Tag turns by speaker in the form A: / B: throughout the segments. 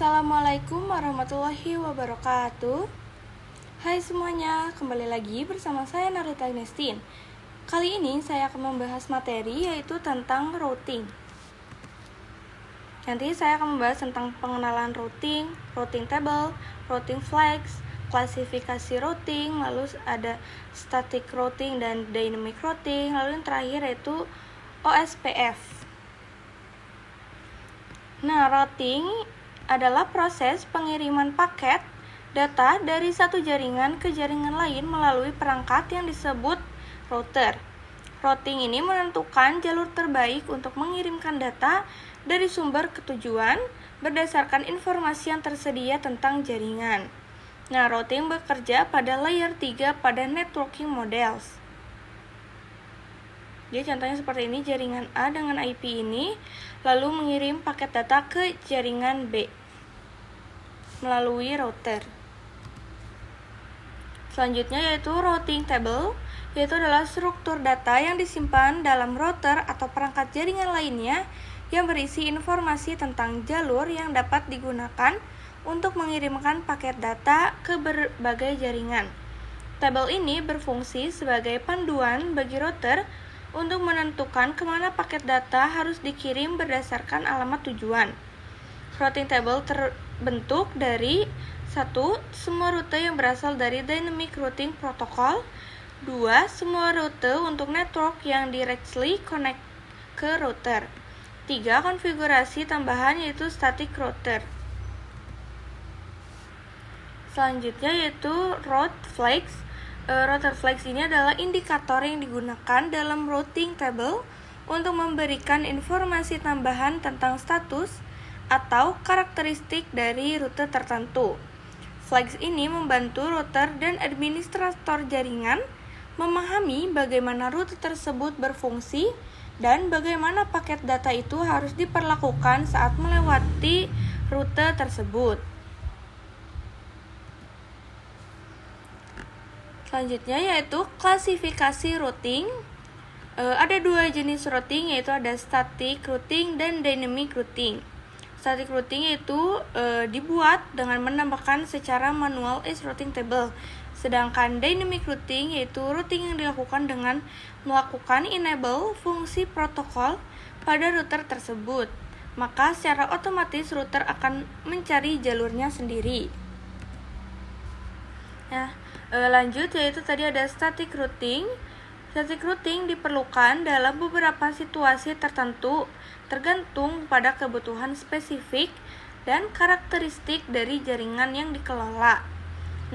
A: Assalamualaikum warahmatullahi wabarakatuh. Hai semuanya, kembali lagi bersama saya Narita Agnestin. Kali ini saya akan membahas materi yaitu tentang routing. Nanti saya akan membahas tentang pengenalan routing, routing table, routing flags, klasifikasi routing, lalu ada static routing dan dynamic routing, lalu yang terakhir yaitu OSPF. Nah, routing adalah proses pengiriman paket data dari satu jaringan ke jaringan lain melalui perangkat yang disebut router. Routing ini menentukan jalur terbaik untuk mengirimkan data dari sumber ke tujuan berdasarkan informasi yang tersedia tentang jaringan. Nah, routing bekerja pada layer 3 pada networking models. Jadi contohnya seperti ini, jaringan A dengan IP ini lalu mengirim paket data ke jaringan B melalui router. Selanjutnya yaitu routing table, yaitu adalah struktur data yang disimpan dalam router atau perangkat jaringan lainnya yang berisi informasi tentang jalur yang dapat digunakan untuk mengirimkan paket data ke berbagai jaringan. Tabel ini berfungsi sebagai panduan bagi router untuk menentukan kemana paket data harus dikirim berdasarkan alamat tujuan. Routing table terbentuk dari 1. Semua rute yang berasal dari Dynamic Routing Protocol. 2. Semua rute untuk network yang directly connect ke router. 3. Konfigurasi tambahan yaitu Static Router. Selanjutnya yaitu Route Flags. Router flags ini adalah indikator yang digunakan dalam routing table untuk memberikan informasi tambahan tentang status atau karakteristik dari rute tertentu. Flags ini membantu router dan administrator jaringan memahami bagaimana rute tersebut berfungsi dan bagaimana paket data itu harus diperlakukan saat melewati rute tersebut. Selanjutnya yaitu klasifikasi routing. Ada dua jenis routing, yaitu ada static routing dan dynamic routing. Static routing itu dibuat dengan menambahkan secara manual is routing table. Sedangkan dynamic routing yaitu routing yang dilakukan dengan melakukan enable fungsi protokol pada router tersebut. Maka secara otomatis router akan mencari jalurnya sendiri. Lanjut yaitu tadi ada static routing. Static routing diperlukan dalam beberapa situasi tertentu tergantung pada kebutuhan spesifik dan karakteristik dari jaringan yang dikelola.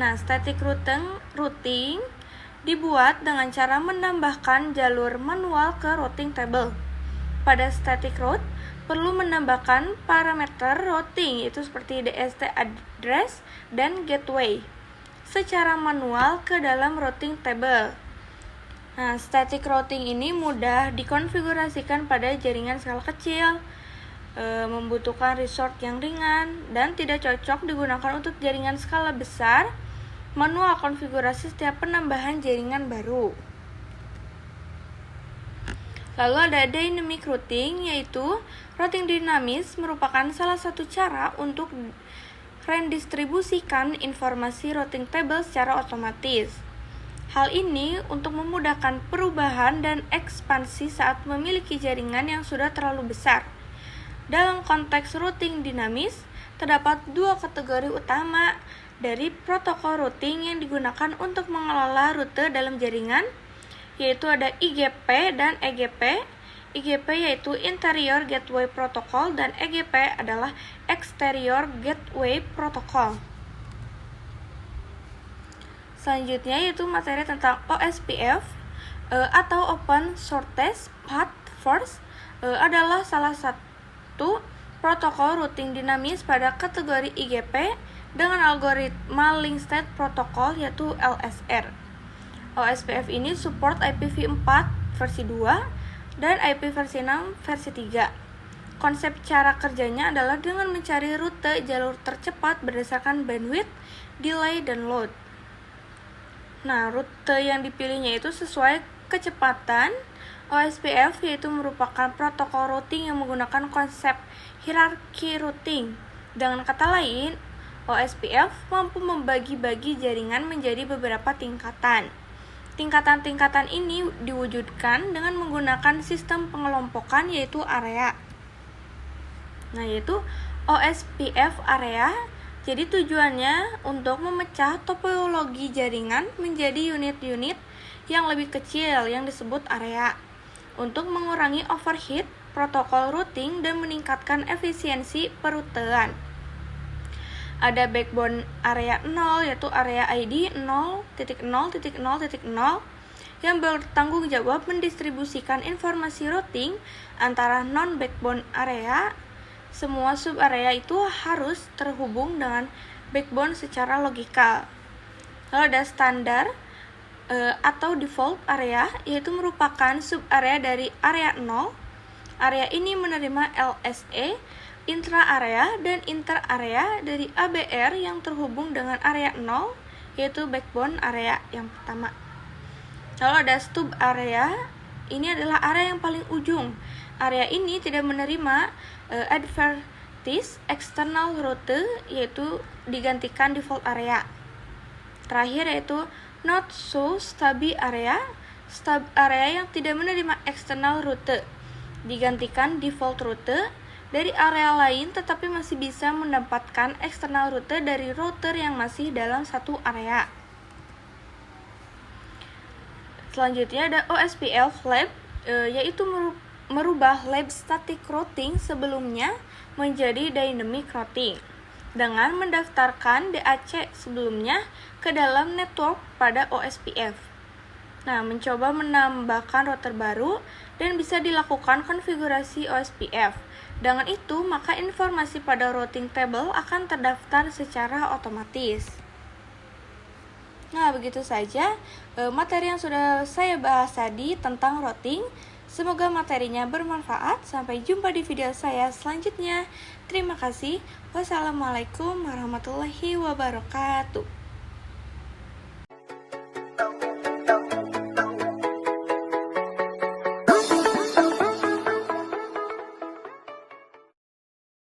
A: Nah, static routing dibuat dengan cara menambahkan jalur manual ke routing table. Pada static route perlu menambahkan parameter routing yaitu seperti DST address dan gateway secara manual ke dalam routing table. Nah, static routing ini mudah dikonfigurasikan pada jaringan skala kecil, membutuhkan resource yang ringan, dan tidak cocok digunakan untuk jaringan skala besar. Manual konfigurasi setiap penambahan jaringan baru. Lalu ada dynamic routing, yaitu routing dinamis merupakan salah satu cara untuk mendistribusikan informasi routing table secara otomatis. Hal ini untuk memudahkan perubahan dan ekspansi saat memiliki jaringan yang sudah terlalu besar. Dalam konteks routing dinamis, terdapat dua kategori utama dari protokol routing yang digunakan untuk mengelola rute dalam jaringan, yaitu ada IGP dan EGP. IGP yaitu Interior Gateway Protocol dan EGP adalah Exterior Gateway Protocol. Selanjutnya yaitu materi tentang OSPF atau Open Shortest Path First adalah salah satu protokol routing dinamis pada kategori IGP dengan algoritma Link State Protocol yaitu LSR. OSPF ini support IPv4 versi 2 dan IP versi 6 versi 3. Konsep cara kerjanya adalah dengan mencari rute jalur tercepat berdasarkan bandwidth, delay, dan load. Nah, rute yang dipilihnya itu sesuai kecepatan. OSPF yaitu merupakan protokol routing yang menggunakan konsep hierarchy routing. Dengan kata lain, OSPF mampu membagi-bagi jaringan menjadi beberapa tingkatan. Tingkatan-tingkatan ini diwujudkan dengan menggunakan sistem pengelompokan yaitu area. Nah, yaitu OSPF area. Jadi tujuannya untuk memecah topologi jaringan menjadi unit-unit yang lebih kecil yang disebut area untuk mengurangi overhead protokol routing dan meningkatkan efisiensi perutean. Ada backbone area 0 yaitu area ID 0.0.0.0 yang bertanggung jawab mendistribusikan informasi routing antara non-backbone area. Semua sub-area itu harus terhubung dengan backbone secara logikal. Lalu ada standar atau default area, yaitu merupakan sub-area dari area 0. Area ini menerima LSE, intra-area, dan inter-area dari ABR yang terhubung dengan area 0, yaitu backbone area yang pertama. Lalu ada stub-area, ini adalah area yang paling ujung. Area ini tidak menerima advertise external route, yaitu digantikan default area. Terakhir yaitu not so stub area yang tidak menerima external route, digantikan default route dari area lain tetapi masih bisa mendapatkan external route dari router yang masih dalam satu area. Selanjutnya ada OSPF lab, yaitu merubah lab static routing sebelumnya menjadi dynamic routing dengan mendaftarkan DAC sebelumnya ke dalam network pada OSPF. Nah, mencoba menambahkan router baru dan bisa dilakukan konfigurasi OSPF. Dengan itu, maka informasi pada routing table akan terdaftar secara otomatis. Nah, begitu saja materi yang sudah saya bahas tadi tentang routing. Semoga materinya bermanfaat. Sampai jumpa di video saya selanjutnya. Terima kasih. Wassalamualaikum warahmatullahi wabarakatuh.